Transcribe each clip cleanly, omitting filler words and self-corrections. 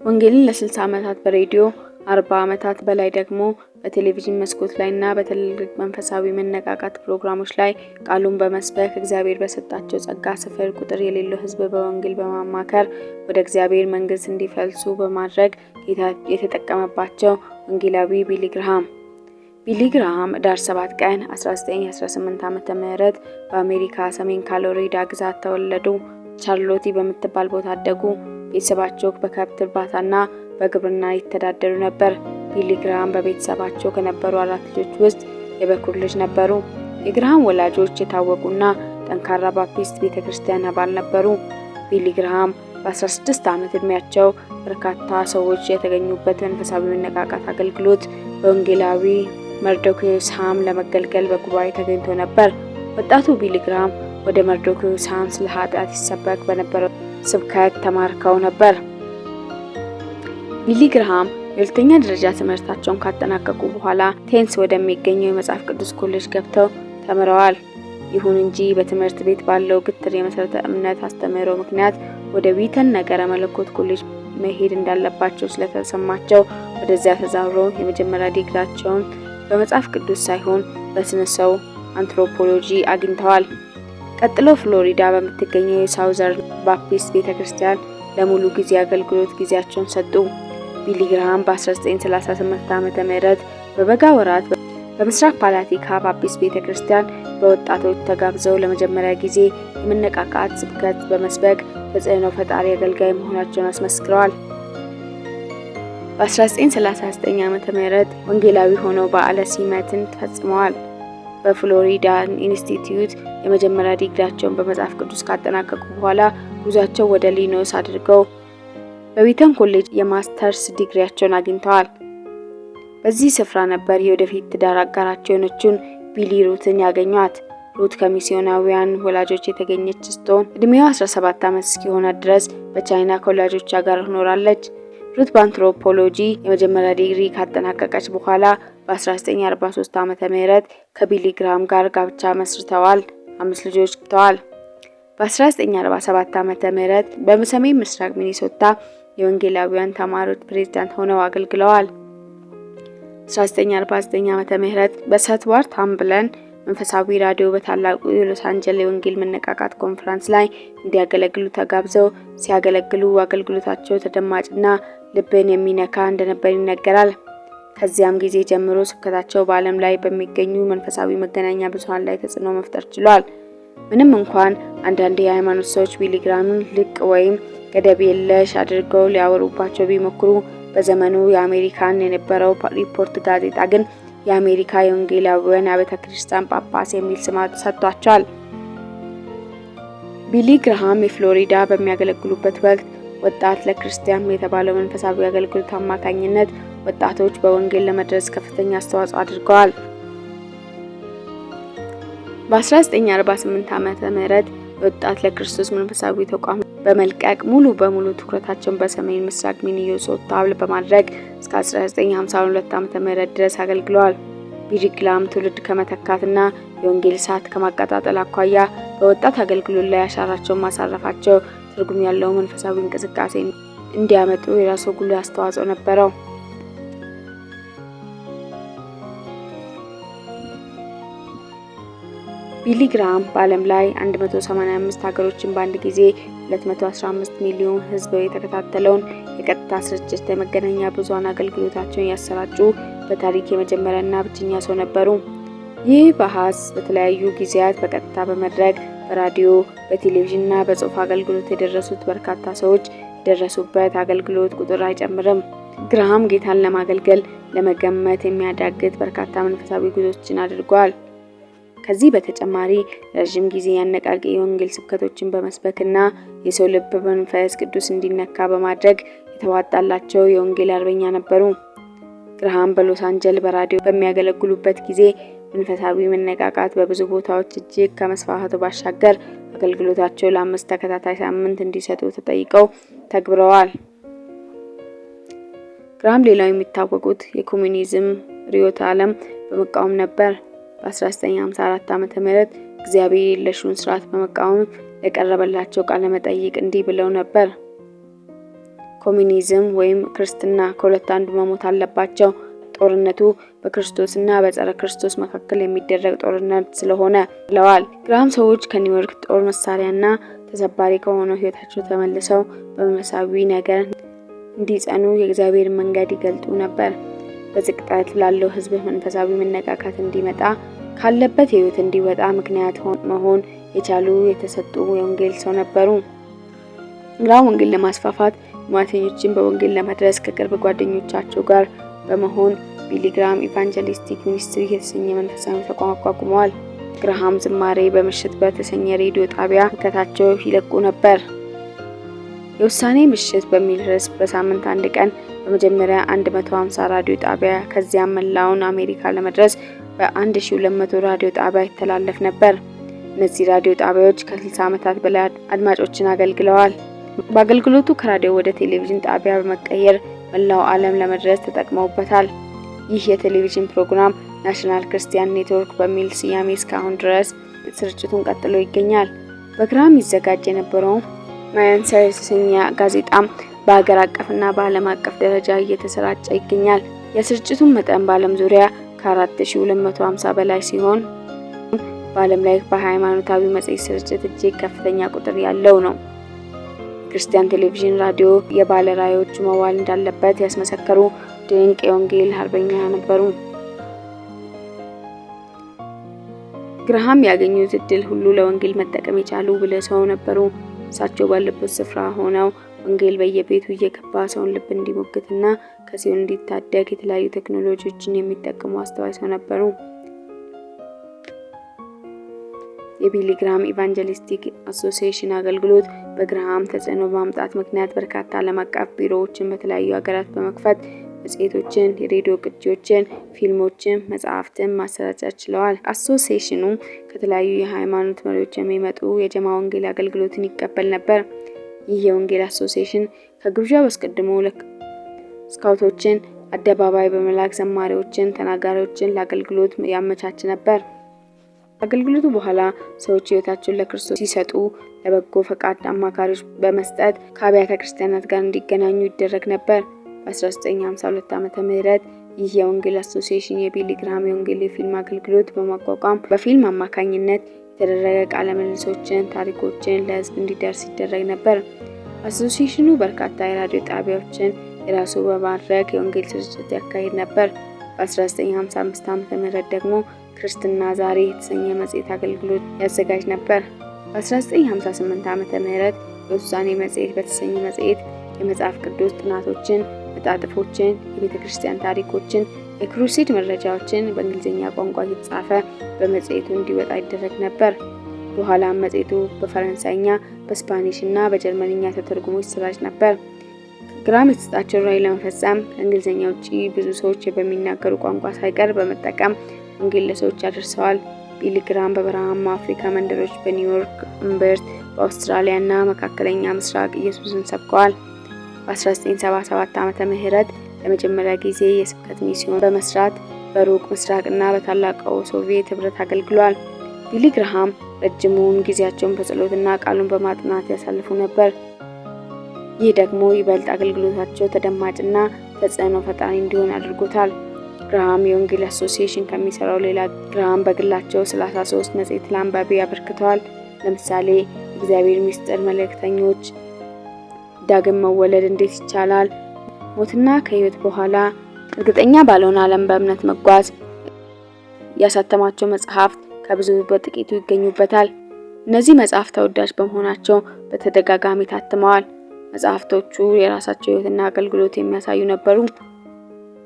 ወንጌልን ለ60 ዓመታት በሬዲዮ 40 ዓመታት በላይ ደግሞ በቴሌቪዥን መስኮት ላይና በትልልቅ መንፈሳዊ መነቃቃት ፕሮግራሞች ላይ ቃሉን በመስበክ እግዚአብሔር በሰጣቸው ጸጋ ስፍር ቁጥር የሌለው ሕዝብ በወንጌል በማማከር ወደ እግዚአብሔር መንግስት እንዲፈልሱ በማድረግ ጌታ የተጠቀመባቸው ወንጌላዊ ቢሊ ግርሃም ዳር 7 ቀን 1918 ዓመተ ምህረት በአሜሪካ ሰሜን ካሮላይና ግዛት ተወለዱ። ቻርሎቲ በምትባል ቦታ አደጉ። ቤተሰባቸው በከብት እርባታና በግብርና ይተዳደሩ ነበር። ቢሊ ግርሃም በቤተሰባቸው ከነበሩ 4 ልጆች ውስጥ የበኩር ልጅ ነበሩ። የግርሃም ወላጆች የታወቁና ጠንካራ ባፕቲስት ቤተክርስቲያን አባል ነበሩ። ቢሊ ግርሃም በ16 ዓመት ዕድሜያቸው በርካታ ሰዎች የተገኙበት መንፈሳዊ መነቃቃት አገልግሎት በወንጌላዊ መርዶክዮስ ሃም ለመገልገል በጉባኤ ተገኝቶ ነበር። ወጣቱ ቢሊ ግርሃም ወደ መርዶክዮስ ሃም ስለ ኃጢአት ይሰበክ በነበረው ስብከት ተማርከው ነበር። ቢሊ ግርሃም የሁለተኛ ደረጃ ትምህርታቸውን ካጠናቀቁ በኋላ ቴንስ ወደሚገኘው የመጽሐፍ ቅዱስ ኮሌጅ ገብተው ተምረዋል። ይሁን እንጂ በትምህርት ቤት ባለው ግትር የመሰረተ እምነት አስተምህሮ ምክንያት ወደ ዊተን ነገረ መለኮት ኮሌጅ መሄድ እንዳለባቸው ስለተሰማቸው ወደዚያ ተዛውረው የመጀመሪያ ዲግሪያቸውን በመጽሐፍ ቅዱስ ሳይሆን በስነ ሰው አንትሮፖሎጂ አግኝተዋል። ቀጥሎ ፍሎሪዳ በምትገኘው የሳውዘርን ባፕቲስት ቤተክርስቲያን ለሙሉ ጊዜ አገልግሎት ጊዜያቸውን ሰጡ። ቢሊ ግርሃም በ1938 ዓመተ ምህረት በበጋ ወራት በምስራቅ ፓላቲካ ባፕቲስት ቤተክርስቲያን በወጣቶች ተጋብዘው ለመጀመሪያ ጊዜ የመነቃቃት ስብከት በመስበክ ተጽዕኖ ፈጣሪ አገልጋይ መሆናቸውን አስመስክረዋል። በ1939 ዓመተ ምህረት ወንጌላዊ ሆነው በዓለ ሲመትን ፈጽመዋል። በፍሎሪዳ ኢንስቲትዩት የመጀመሪያ ዲግሪያቸውን በመጽሐፍ ቅዱስ ካጠናቀቁ በኋላ ጉዟቸው ወደ ሊኖስ አድርገው በዊተን ኮሌጅ የማስተርስ ዲግሪያቸውን አግኝተዋል። በዚህ ስፍራ ነበር የወደፊት ትዳር አጋራቸው የሆነችውን ቢሊ ሩትን ያገኟት። ሩት ከሚስዮናውያን ወላጆች የተገኘች ስትሆን እድሜዋ 17 ዓመት እስኪሆናት ድረስ በቻይና ከወላጆቿ ጋር ኖራለች። ሩት በአንትሮፖሎጂ የመጀመሪያ ዲግሪ ካጠናቀቀች በኋላ በ1943 ዓመተ ምህረት ከቢሊ ግርሃም ጋር ጋብቻ መስርተዋል። 5 ልጆች ተዋል። በ1947 ዓመተ ምህረት በሰሜን ምስራቅ ሚኒሶታ የወንጌላውያን ተማሪዎች ፕሬዝዳንት ሆነው አገልግለዋል። 1949 ዓመተ ምህረት በሰትዋርት ሃምብለን መንፈሳዊ ራዲዮ በታላቁ የሎስ አንጀለስ የወንጌል መነቃቃት ኮንፈረንስ ላይ እንዲያገለግሉ ተጋብዘው ሲያገለግሉ አገልግሎታቸው ተደማጭና ልብን የሚነካ እንደነበር ይነገራል። ከዚያም ጊዜ ጀምሮ ስብከታቸው በዓለም ላይ በሚገኙ መንፈሳዊ መገናኛ ብዙሃን ላይ ተጽዕኖ መፍጠር ችሏል። ምንም እንኳን አንዳንድ የሃይማኖት ሰዎች ቢሊ ግርሃምን ልቅ ወይም ገደብ የለሽ አድርገው ሊያወሩባቸው ቢሞክሩ በዘመኑ የአሜሪካን የነበረው ሪፖርት ጋዜጣ ግን የአሜሪካ የወንጌላውያን አብያተ ክርስቲያን ጳጳስ የሚል ስም ሰጥቷቸዋል። ቢሊ ግርሃም የፍሎሪዳ በሚያገለግሉበት ወቅት ወጣት ለክርስቲያን የተባለው መንፈሳዊ አገልግሎት አማካኝነት ወጣቶች በወንጌል ለመድረስ ከፍተኛ አስተዋጽኦ አድርገዋል። በ1948 ዓመተ ምህረት ወጣት ለክርስቶስ መንፈሳዊ ተቋም በመልቀቅ ሙሉ በሙሉ ትኩረታቸውን በሰሜን ምስራቅ ሚኒሶታ በማድረግ እስከ 1952 ዓመተ ምህረት ድረስ አገልግለዋል። ቢሊ ግርሃም ትውልድ ከመተካትና የወንጌል እሳት ከማቀጣጠል አኳያ በወጣት አገልግሎት ላይ አሻራቸውን ማሳረፋቸው ትርጉም ያለው መንፈሳዊ እንቅስቃሴ እንዲያመጡ የራሱ ጉልህ አስተዋጽኦ ነበረው። ቢሊ ግርሃም በዓለም ላይ 185 ሀገሮችን በአንድ ጊዜ 215 ሚሊዮን ሕዝብ የተከታተለውን የቀጥታ ስርጭት የመገናኛ ብዙሃን አገልግሎታቸውን ያሰራጩ በታሪክ የመጀመሪያና ብቸኛ ሰው ነበሩ። ይህ በአሃዝ በተለያዩ ጊዜያት በቀጥታ በመድረክ በራዲዮ በቴሌቪዥንና በጽሑፍ አገልግሎት የደረሱት በርካታ ሰዎች የደረሱበት አገልግሎት ቁጥር አይጨምርም። ግርሃም ጌታን ለማገልገል ለመገመት የሚያዳግት በርካታ መንፈሳዊ ጉዞዎችን አድርጓል። ከዚህ በተጨማሪ ረጅም ጊዜ ያነቃቂ የወንጌል ስብከቶችን በመስበክና የሰው ልብ በመንፈስ ቅዱስ እንዲነካ በማድረግ የተዋጣላቸው የወንጌል አርበኛ ነበሩ። ግርሃም በሎስ አንጀለስ በራዲዮ በሚያገለግሉበት ጊዜ መንፈሳዊ መነቃቃት በብዙ ቦታዎች እጅግ ከመስፋፋቱ ባሻገር አገልግሎታቸው ለ5 ተከታታይ ሳምንት እንዲሰጡ ተጠይቀው ተግብረዋል። ግርሃም ሌላው የሚታወቁት የኮሙኒዝም ርዕዮተ ዓለም በመቃወም ነበር። በ1954 ዓመተ ምህረት እግዚአብሔር የለሹን ስርዓት በመቃወም ለቀረበላቸው ቃለ መጠይቅ እንዲህ ብለው ነበር። ኮሚኒዝም ወይም ክርስትና ከሁለት አንዱ መሞት አለባቸው። ጦርነቱ በክርስቶስና በጸረ ክርስቶስ መካከል የሚደረግ ጦርነት ስለሆነ ብለዋል። ግራሃም ሰዎች ከኒውዮርክ ጦር መሳሪያና ተሰባሪ ከሆነው ህይወታቸው ተመልሰው በመንፈሳዊ ነገር እንዲጸኑ የእግዚአብሔር መንገድ ይገልጡ ነበር። በዝቅጠት ላለው ህዝብ መንፈሳዊ መነቃቃት እንዲመጣ ካለበት ህይወት እንዲወጣ ምክንያት መሆን የቻሉ የተሰጡ የወንጌል ሰው ነበሩ። ግራሃም ወንጌል ለማስፋፋት ሙያተኞችን በወንጌል ለመድረስ ከቅርብ ጓደኞቻቸው ጋር በመሆን ቢሊ ግራሃም ኢቫንጀሊስቲክ ሚኒስትሪ የተሰኘ መንፈሳዊ ተቋም አቋቁመዋል። ግራሃም ዝማሬ በምሽት በተሰኘ ሬዲዮ ጣቢያ ከታቸው ይለቁ ነበር። የውሳኔ ምሽት በሚል ርዕስ በሳምንት አንድ ቀን በመጀመሪያ 150 ራዲዮ ጣቢያ ከዚያም መላውን አሜሪካ ለመድረስ በ1200 ራዲዮ ጣቢያ ይተላለፍ ነበር። እነዚህ ራዲዮ ጣቢያዎች ከ60 ዓመታት በላይ አድማጮችን አገልግለዋል። በአገልግሎቱ ከራዲዮ ወደ ቴሌቪዥን ጣቢያ በመቀየር መላው ዓለም ለመድረስ ተጠቅመውበታል። ይህ የቴሌቪዥን ፕሮግራም ናሽናል ክርስቲያን ኔትወርክ በሚል ስያሜ እስካሁን ድረስ ስርጭቱን ቀጥሎ ይገኛል። በግራሃም ይዘጋጅ የነበረው ማያንሰር የተሰኘ ጋዜጣም በሀገር አቀፍና በዓለም አቀፍ ደረጃ እየተሰራጨ ይገኛል። የስርጭቱን መጠን በዓለም ዙሪያ ከ4250 በላይ ሲሆን በዓለም ላይ በሃይማኖታዊ መጽሔት ስርጭት እጅግ ከፍተኛ ቁጥር ያለው ነው። ክርስቲያን ቴሌቪዥን ራዲዮ የባለ ራዕዮቹ መዋል እንዳለበት ያስመሰከሩ ድንቅ የወንጌል አርበኛ ነበሩ። ግራሃም ያገኙት እድል ሁሉ ለወንጌል መጠቀም የቻሉ ብልህ ሰው ነበሩ። እሳቸው ባለበት ስፍራ ሆነው ወንጌል በየቤቱ እየገባ ሰውን ልብ እንዲሞግትና ከሲኦል እንዲታደግ የተለያዩ ቴክኖሎጂዎችን የሚጠቀሙ አስተዋይ ሰው ነበሩ። የቢሊ ግራሃም ኢቫንጀሊስቲክ አሶሲዬሽን አገልግሎት በግራሃም ተጽዕኖ በማምጣት ምክንያት በርካታ ዓለም አቀፍ ቢሮዎችን በተለያዩ ሀገራት በመክፈት መጽሔቶችን፣ የሬዲዮ ቅጂዎችን፣ ፊልሞችን፣ መጽሐፍትን ማሰራጨት ችለዋል። አሶሲዬሽኑ ከተለያዩ የሃይማኖት መሪዎች የሚመጡ የጀማ ወንጌል አገልግሎትን ይቀበል ነበር። ይህ የወንጌል አሶሲዬሽን ከግብዣው አስቀድሞ ስካውቶችን አደባባይ በመላክ ዘማሪዎችን፣ ተናጋሪዎችን ለአገልግሎት ያመቻች ነበር። አገልግሎቱ በኋላ ሰዎች ህይወታቸውን ለክርስቶስ ሲሰጡ ለበጎ ፈቃድ አማካሪዎች በመስጠት ከአብያተ ክርስቲያናት ጋር እንዲገናኙ ይደረግ ነበር። በ1952 ዓመተ ምህረት ይህ የወንጌል አሶሲዬሽን የቢሊ ግራሃም የወንጌል የፊልም አገልግሎት በማቋቋም በፊልም አማካኝነት የተደረገ ቃለ ምልልሶችን፣ ታሪኮችን ለህዝብ እንዲደርስ ይደረግ ነበር። አሶሲዬሽኑ በርካታ የራዲዮ ጣቢያዎችን የራሱ በማድረግ የወንጌል ስርጭት ያካሂድ ነበር። በ1955 ዓመተ ምህረት ደግሞ ክርስትና ዛሬ የተሰኘ መጽሔት አገልግሎት ያዘጋጅ ነበር። በ1958 ዓመተ ምህረት የውሳኔ መጽሔት በተሰኘ መጽሔት የመጽሐፍ ቅዱስ ጥናቶችን፣ መጣጥፎችን፣ የቤተ ክርስቲያን ታሪኮችን፣ የክሩሴድ መረጃዎችን በእንግሊዝኛ ቋንቋ እየተጻፈ በመጽሔቱ እንዲወጣ ይደረግ ነበር። በኋላም መጽሔቱ በፈረንሳይኛ፣ በስፓኒሽ እና በጀርመንኛ ተተርጉሞ ይሰራጭ ነበር። ግራሃም የተሰጣቸውን ራዕይ ለመፈጸም ከእንግሊዝኛ ውጪ ብዙ ሰዎች በሚናገሩ ቋንቋ ሳይቀር በመጠቀም ወንጌል ለሰዎች አድርሰዋል። ቢሊ ግራሃም በበረሃማ አፍሪካ መንደሮች፣ በኒውዮርክ እምብርት፣ በአውስትራሊያ እና መካከለኛ ምስራቅ ኢየሱስን ሰብከዋል። በ1977 ዓመተ ምህረት ለመጀመሪያ ጊዜ የስብከት ሚስዮን በመስራት በሩቅ ምስራቅ እና በታላቁ ሶቪየት ህብረት አገልግሏል። ቢሊ ግራሃም ረጅሙን ጊዜያቸውን በጸሎትና ቃሉን በማጥናት ያሳልፉ ነበር። ይህ ደግሞ ይበልጥ አገልግሎታቸው ተደማጭና ተጽዕኖ ፈጣሪ እንዲሆን አድርጎታል። ግራሃም የወንጌል አሶሲዬሽን ከሚሰራው ሌላ ግራሃም በግላቸው 33 መጽሔት ለአንባቢ አበርክተዋል። ለምሳሌ እግዚአብሔር ሚስጥር መልእክተኞች፣ ዳግም መወለድ እንዴት ይቻላል፣ ሞትና ከህይወት በኋላ፣ እርግጠኛ ባልሆነ ዓለም በእምነት መጓዝ ያሳተማቸው መጽሐፍት ከብዙ በጥቂቱ ይገኙበታል። እነዚህ መጽሐፍት ተወዳጅ በመሆናቸው በተደጋጋሚ ታትመዋል። መጽሐፍቶቹ የራሳቸው ህይወትና አገልግሎት የሚያሳዩ ነበሩ።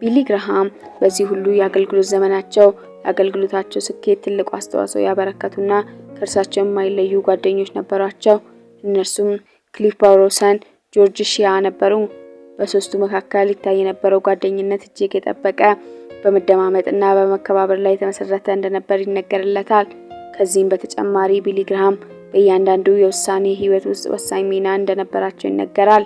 ቢሊ ግራሃም በዚህ ሁሉ የአገልግሎት ዘመናቸው ለአገልግሎታቸው ስኬት ትልቅ አስተዋጽኦ ያበረከቱና ከእርሳቸው የማይለዩ ጓደኞች ነበሯቸው። እነርሱም ክሊፍ ባውሮሰን፣ ጆርጅ ሺያ ነበሩ። በሶስቱ መካከል ይታይ የነበረው ጓደኝነት እጅግ የጠበቀ በመደማመጥና በመከባበር ላይ የተመሰረተ እንደነበር ይነገርለታል። ከዚህም በተጨማሪ ቢሊ ግራሃም በእያንዳንዱ የውሳኔ ህይወት ውስጥ ወሳኝ ሚና እንደነበራቸው ይነገራል።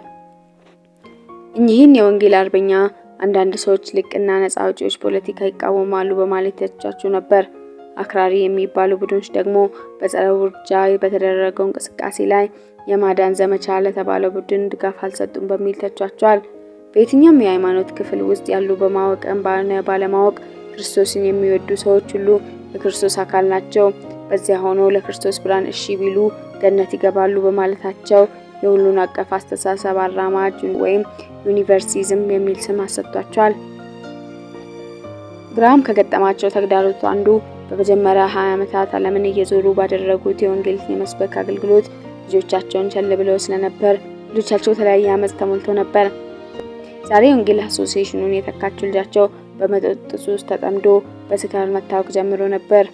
እኚህን የወንጌል አርበኛ አንዳንድ ሰዎች ልቅና ነጻ አውጪዎች ፖለቲካ ይቃወማሉ በማለት ያቻቸው ነበር። አክራሪ የሚባሉ ቡድኖች ደግሞ በጸረ ውርጃ በተደረገው እንቅስቃሴ ላይ የማዳን ዘመቻ ለተባለው ቡድን ድጋፍ አልሰጡም በሚል ተቿቸዋል። በየትኛውም የሃይማኖት ክፍል ውስጥ ያሉ በማወቅም ባለማወቅ ክርስቶስን የሚወዱ ሰዎች ሁሉ የክርስቶስ አካል ናቸው። በዚያ ሆኖ ለክርስቶስ ብርሃን እሺ ቢሉ ገነት ይገባሉ በማለታቸው የሁሉን አቀፍ አስተሳሰብ አራማጅ ወይም ዩኒቨርሲዝም የሚል ስም አሰጥቷቸዋል። ግራሃም ከገጠማቸው ተግዳሮት አንዱ በመጀመሪያ 20 ዓመታት ዓለምን እየዞሩ ባደረጉት የወንጌል የመስበክ አገልግሎት ልጆቻቸውን ቸል ብለው ስለነበር ልጆቻቸው የተለያየ አመጽ ተሞልቶ ነበር። ዛሬ ወንጌል አሶሲዬሽኑን የተካችው ልጃቸው በመጠጥ ሱስ ተጠምዶ በስካር መታወክ ጀምሮ ነበር።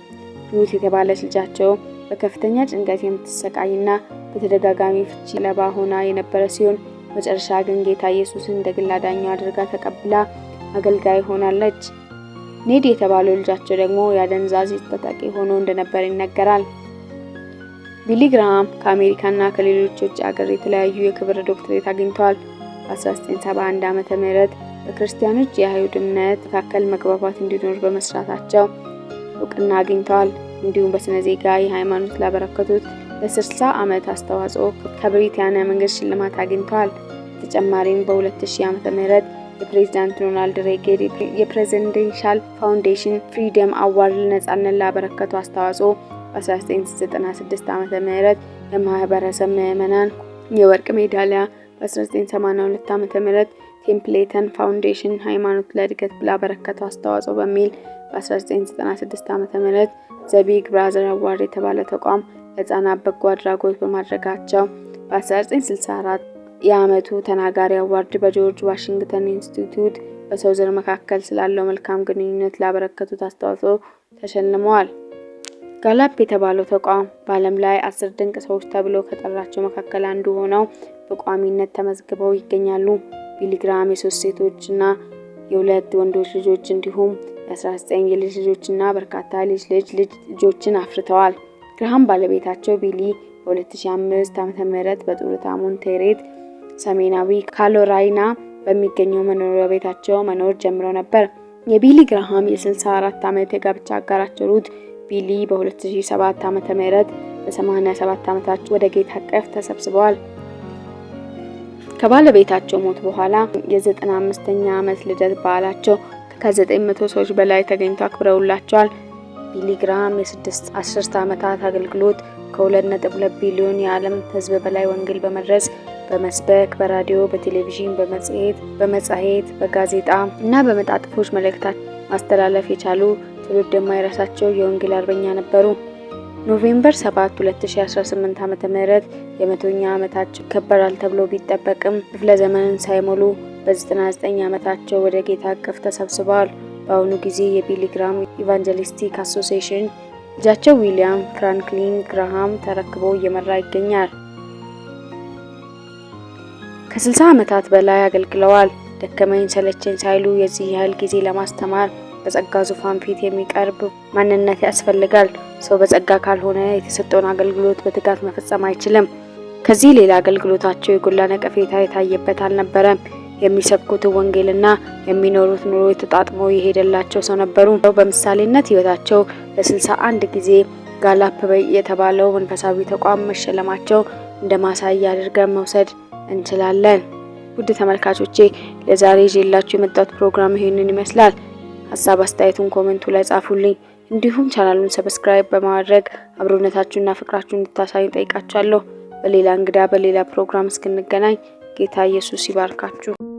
ሩት የተባለች ልጃቸው በከፍተኛ ጭንቀት የምትሰቃይና በተደጋጋሚ ፍቺ ሰለባ ሆና የነበረ ሲሆን መጨረሻ ግን ጌታ ኢየሱስን እንደ ግል አዳኛው አድርጋ ተቀብላ አገልጋይ ሆናለች። ኔድ የተባለው ልጃቸው ደግሞ የአደንዛዥ ተጠቂ ሆኖ እንደነበር ይነገራል። ቢሊ ግራሃም ከአሜሪካና ከሌሎች ውጭ ሀገር የተለያዩ የክብር ዶክትሬት አግኝተዋል። በ1971 ዓመተ ምህረት በክርስቲያኖች የአይሁድ እምነት መካከል መግባባት እንዲኖር በመስራታቸው እውቅና አግኝተዋል። እንዲሁም በስነ ዜጋ የሃይማኖት ላበረከቱት ለ60 ዓመት አስተዋጽኦ ከብሪታንያ መንግስት ሽልማት አግኝተዋል። በተጨማሪም በ2000 ዓመተ ምህረት የፕሬዝዳንት ሮናልድ ሬገን የፕሬዚደንሻል ፋውንዴሽን ፍሪደም አዋርድ ለነጻነት ላበረከቱ አስተዋጽኦ በ1996 ዓመተ ምህረት የማህበረሰብ ምዕመናን የወርቅ ሜዳሊያ፣ በ1982 ዓመተ ምህረት ቴምፕሌተን ፋውንዴሽን ሃይማኖት ለእድገት ላበረከቱ አስተዋጽኦ በሚል በ1996 ዓመተ ምህረት ዘቢግ ብራዘር አዋርድ የተባለ ተቋም ለህፃናት በጎ አድራጎት በማድረጋቸው በ1964 የዓመቱ ተናጋሪ አዋርድ በጆርጅ ዋሽንግተን ኢንስቲትዩት በሰው ዘር መካከል ስላለው መልካም ግንኙነት ላበረከቱት አስተዋጽኦ ተሸልመዋል። ጋላፕ የተባለው ተቋም በዓለም ላይ 10 ድንቅ ሰዎች ተብሎ ከጠራቸው መካከል አንዱ ሆነው በቋሚነት ተመዝግበው ይገኛሉ። ቢሊ ግራሃም የ3 ሴቶችና የ2 ወንዶች ልጆች እንዲሁም የ19 የልጅ ልጆችና በርካታ ልጆችን አፍርተዋል። ግራሃም ባለቤታቸው ቢሊ በ2005 ዓ.ም በጡረታ ሞንቴሬት ሰሜናዊ ካሮላይና በሚገኘው መኖሪያ ቤታቸው መኖር ጀምረው ነበር። የቢሊ ግራሃም የ64 ዓመት የጋብቻ አጋራቸው ሩት ቢሊ በ2007 ዓ.ም በ87 ዓመታቸው ወደ ጌታ እቅፍ ተሰብስበዋል። ከባለቤታቸው ሞት በኋላ የ95ኛ ዓመት ልደት በዓላቸው ከ900 ሰዎች በላይ ተገኝተው አክብረውላቸዋል። ቢሊ ግራሃም የ6 አስርተ ዓመታት አገልግሎት ከ2.2 ቢሊዮን የዓለም ሕዝብ በላይ ወንጌል በመድረስ በመስበክ በራዲዮ፣ በቴሌቪዥን፣ በመጽሔት፣ በጋዜጣ እና በመጣጥፎች መልእክታት ማስተላለፍ የቻሉ ትውልድ የማይረሳቸው የወንጌል አርበኛ ነበሩ። ኖቬምበር 7 2018 ዓ.ም የ100ኛ ዓመታቸው ይከበራል ተብሎ ቢጠበቅም ክፍለ ዘመንን ሳይሞሉ በ99 ዓመታቸው ወደ ጌታ እቅፍ ተሰብስበዋል። በአሁኑ ጊዜ የቢሊ ግራሃም ኢቫንጀሊስቲክ አሶሲዬሽን ልጃቸው ዊሊያም ፍራንክሊን ግራሃም ተረክቦ እየመራ ይገኛል። ከ60 ዓመታት በላይ አገልግለዋል። ደከመኝ ሰለቸኝ ሳይሉ የዚህ ያህል ጊዜ ለማስተማር በጸጋ ዙፋን ፊት የሚቀርብ ማንነት ያስፈልጋል። ሰው በጸጋ ካልሆነ የተሰጠውን አገልግሎት በትጋት መፈጸም አይችልም። ከዚህ ሌላ አገልግሎታቸው የጎላ ነቀፌታ የታየበት አልነበረም። የሚሰብኩት ወንጌልና የሚኖሩት ኑሮ የተጣጥሞ የሄደላቸው ሰው ነበሩ። በምሳሌነት ህይወታቸው ለ61 ጊዜ ጋላፕ የተባለው መንፈሳዊ ተቋም መሸለማቸው እንደ ማሳያ አድርገን መውሰድ እንችላለን። ውድ ተመልካቾቼ ለዛሬ ይዤላችሁ የመጣሁት ፕሮግራም ይሄንን ይመስላል። ሀሳብ አስተያየቱን ኮሜንቱ ላይ ጻፉልኝ። እንዲሁም ቻናሉን ሰብስክራይብ በማድረግ አብሮነታችሁንና ፍቅራችሁን እንድታሳዩ ጠይቃችኋለሁ። በሌላ እንግዳ በሌላ ፕሮግራም እስክንገናኝ ጌታ ኢየሱስ ይባርካችሁ።